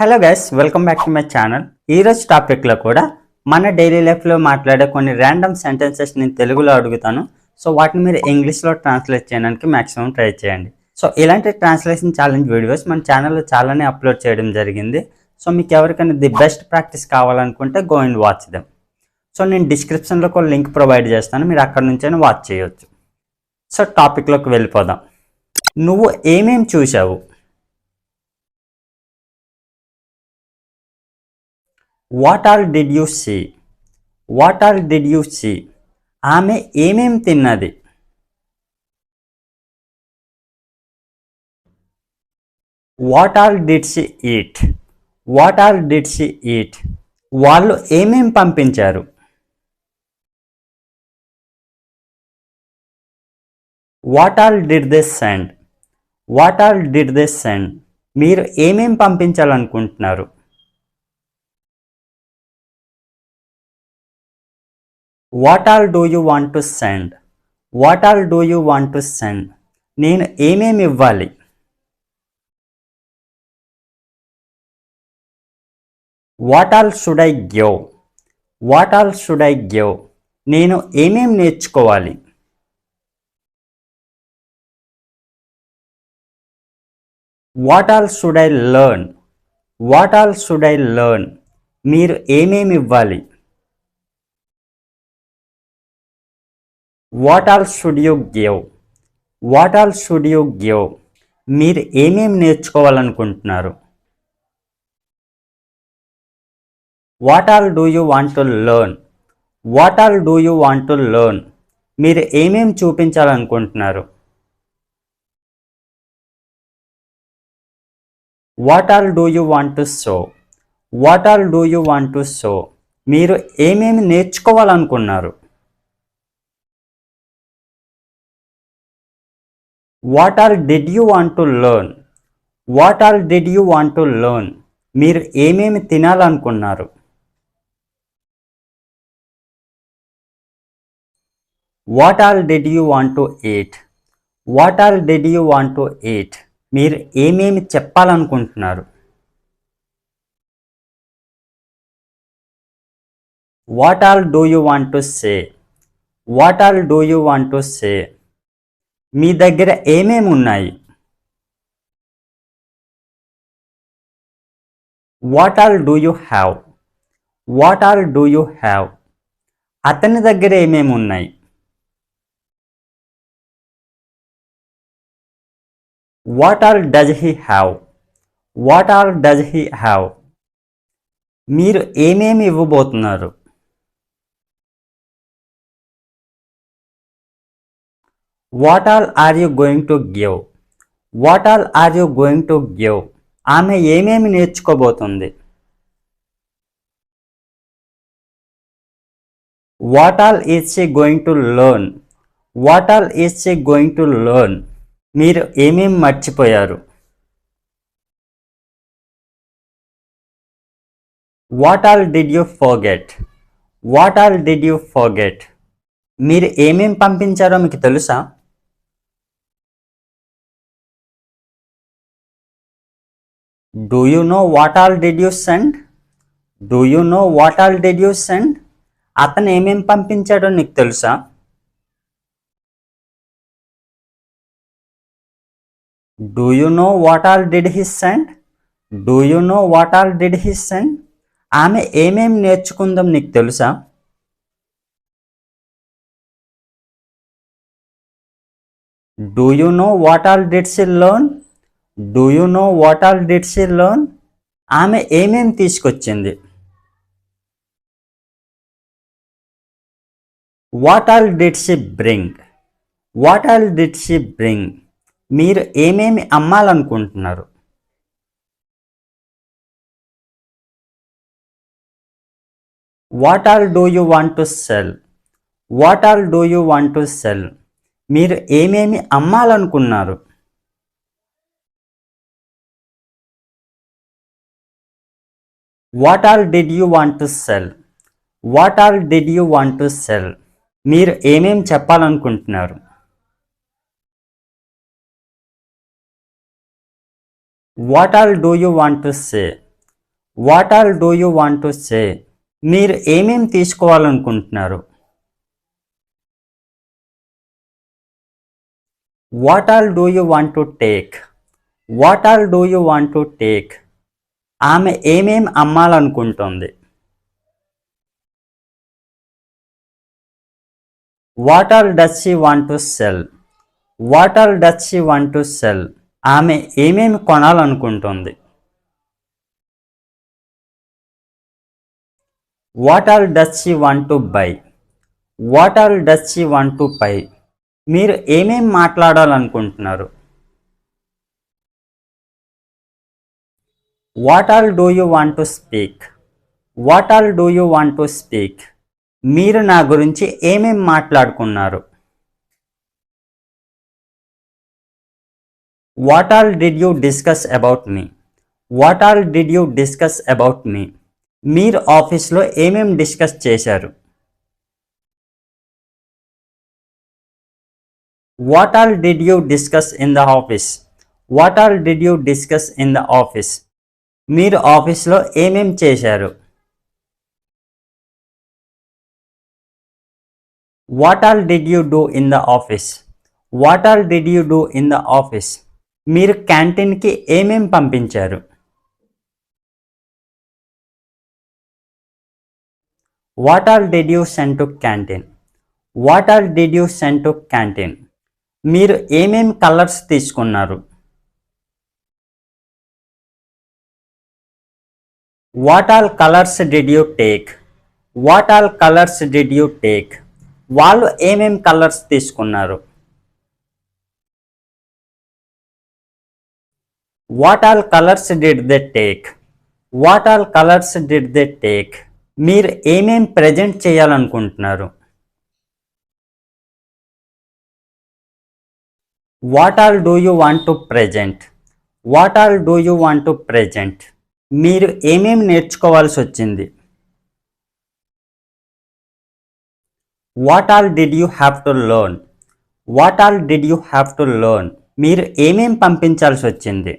Hello guys, welcome back to my channel. ఈరోజు టాపిక్లో కూడా మన డైలీ లైఫ్లో మాట్లాడే కొన్ని ర్యాండమ్ సెంటెన్సెస్ నేను తెలుగులో అడుగుతాను. సో వాటిని మీరు ఇంగ్లీష్లో ట్రాన్స్లేట్ చేయడానికి మ్యాక్సిమం ట్రై చేయండి. సో ఇలాంటి ట్రాన్స్లేషన్ ఛాలెంజ్ వీడియోస్ మన ఛానల్లో చాలానే అప్లోడ్ చేయడం జరిగింది. సో మీకు ఎవరికైనా ది బెస్ట్ ప్రాక్టీస్ కావాలనుకుంటే go and watch them. So నేను డిస్క్రిప్షన్లో ఒక లింక్ ప్రొవైడ్ చేస్తాను, మీరు అక్కడ నుంచైనా వాచ్ చేయొచ్చు. సో టాపిక్లోకి వెళ్ళిపోదాం. నువ్వు ఏమేం చూసావు? What all did you see? What all did you see? ఆమె ఏమేం తిన్నది? What all did she eat? What all did she eat? వాళ్ళు ఏమేం పంపించారు? What all did they send? What all did they send? మీరు ఏమేం పంపించాలనుకుంటున్నారు? What all do you want to send? What all do you want to send? నేను ఏమేమి ఇవ్వాలి? What all should I give? What all should I give? నేను ఏమేం నేర్చుకోవాలి? What all should I learn? What all should I learn? మీరు ఏమేమి ఇవ్వాలి? What all should you give? What all should you give? మీరు ఏమేమి నేర్చుకోవాలనుకుంటున్నారు? What all do you want to learn? What all do you want to learn? మీరు ఏమేమి చూపించాలనుకుంటున్నారు? What all do you want to show? What all do you want to show? మీరు ఏమేమి నేర్చుకోవాలనుకున్నారు? What all did you want to learn? What all did you want to learn? మీరు ఏమేమి తినాలనుకున్నారు? What all did you want to eat? What all did you want to eat? మీరు ఏమేమి చెప్పాలనుకుంటున్నారు? What all do you want to say? What all do you want to say? మీ దగ్గర ఏమేమి ఉన్నాయి? What all do you have? What all do you have? అతని దగ్గర ఏమేమి ఉన్నాయి? What all does he have? What all does he have? మీరు ఏమేమి ఇవ్వబోతున్నారు? What all are you going to give? What all are you going to give? ఆమె ఏమేమి నేర్చుకోబోతుంది? What all is she going to learn? What all is she going to learn? మీరు ఏమేమి మర్చిపోయారు? What all did you forget? What all did you forget? మీరు ఏమేం పంపించారో మీకు తెలుసా? Do you know what all did you send? Do you know what all did you send? అతను ఏమేం పంపించాడో నీకు తెలుసా? Do you know what all did he send? Do you know what all did he send? ఆమె ఏమేం నేర్చుకుందాం నీకు తెలుసా? Do you know what all did she learn? Do you know what all did she learn? ఆమె ఏమేం తీసుకొచ్చింది? What all did she bring? What all did she bring? మీరు ఏమేమి అమ్మాలనుకుంటున్నారు? What all do you want to sell? What all do you want to sell? మీరు ఏమేమి అమ్మాలనుకున్నారు? What all did you want to sell? What all did you want to sell? మీరు ఏమేం చెప్పాలనుకుంటున్నారు? What all do you want to say? What all do you want to say? మీరు ఏమేం తీసుకోవాలనుకుంటున్నారు? What all do you want to take? What all do you want to take? ఆమె ఏమేం అమ్మాలనుకుంటోంది? What all does she want to sell? What all does she want to sell? ఆమె ఏమేమి కొనాలనుకుంటోంది? What all does she want to buy? What all does she want to buy? మీరు ఏమేం మాట్లాడాలనుకుంటున్నారు? What all do you want to speak? What all do you want to speak? మీరు నా గురించి ఏమేం మాట్లాడుకున్నారు? What all did you discuss about me? What all did you discuss about me? మీరు ఆఫీస్లో ఏమేం డిస్కస్ చేశారు? What all did you discuss in the office? What all did you discuss in the office? మీరు ఆఫీస్లో ఏమేం చేశారు? What all did you do in the office? What all did you do in the office? మీరు క్యాంటీన్కి ఏమేం పంపించారు? What all did you send to canteen? What all did you send to canteen? మీరు ఏమేం colours తీసుకున్నారు? What all colours did you take? What all colours did you take? వాళ్ళు ఏమేం colours తీసుకున్నారు? What all colours did they take? What all colours did they take? మీరు ఏమేం present చేయాలనుకుంటున్నారు? What all do you want to present? What all do you want to present? మీరు ఏమేం నేర్చుకోవాల్సి వచ్చింది? What all did you have to learn? What all did you have to learn? మీరు ఏమేం పంపించాల్సి వచ్చింది?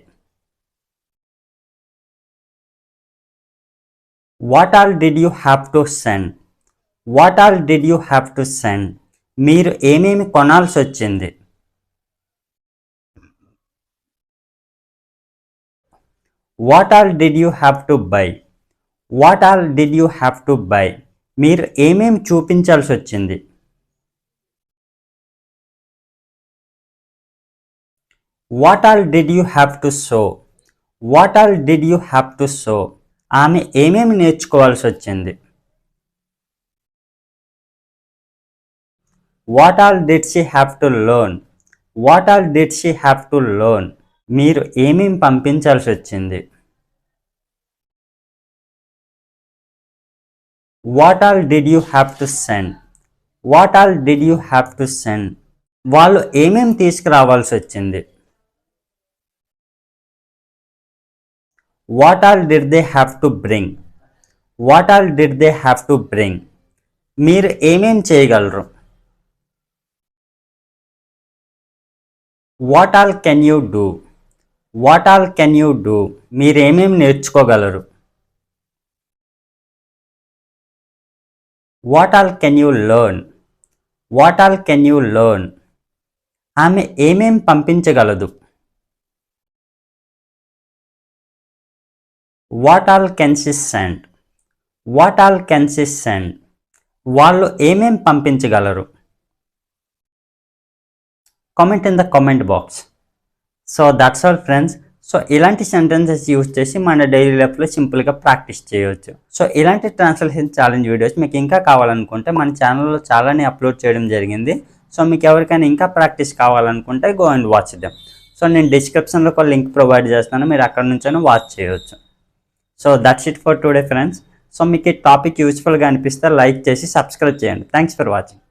What all did you have to send? What all did you have to send? మీరు ఏమేమి కొనాల్సి వచ్చింది? What all did you have to buy? What all did you have to buy? మీరు ఏమేం చూపించాల్సి వచ్చింది? What all did you have to show? What all did you have to show? ఆమె ఏమేమి నేర్చుకోవాల్సి వచ్చింది? What all did she have to learn? What all did she have to learn? మీరు ఏమేం పంపించాల్సి వచ్చింది? What all did you have to send? What all did you have to send? వాళ్ళు ఏమేం తీసుకురావాల్సి వచ్చింది? What all did they have to bring? What all did they have to bring? మీరు ఏమేం చేయగలరు? What all can you do? What all can you do? మీరేమేం నేర్చుకోగలరు? What all can you learn? What all can you learn? ఆమె ఏమేం పంపించగలదు? What all can she send? What all can she send? వాళ్ళు ఏమేం పంపించగలరు? Comment in the comment box. So that's all friends. So ఇలాంటి sentences use చేసి మన daily లైఫ్లో సింపుల్గా ప్రాక్టీస్ చేయవచ్చు. సో ఇలాంటి ట్రాన్స్లేషన్ ఛాలెంజ్ వీడియోస్ మీకు ఇంకా కావాలనుకుంటే మన ఛానల్లో చాలానే అప్లోడ్ చేయడం జరిగింది. సో మీకు ఎవరికైనా ఇంకా ప్రాక్టీస్ కావాలనుకుంటే go and watch them. So నేను డిస్క్రిప్షన్లో ఒక లింక్ ప్రొవైడ్ చేస్తాను, మీరు అక్కడ నుంచైనా వాచ్ చేయవచ్చు. So that's it for today friends. So మీకు ఈ టాపిక్ యూస్ఫుల్గా అనిపిస్తే లైక్ చేసి సబ్స్క్రైబ్ చేయండి. Thanks for watching.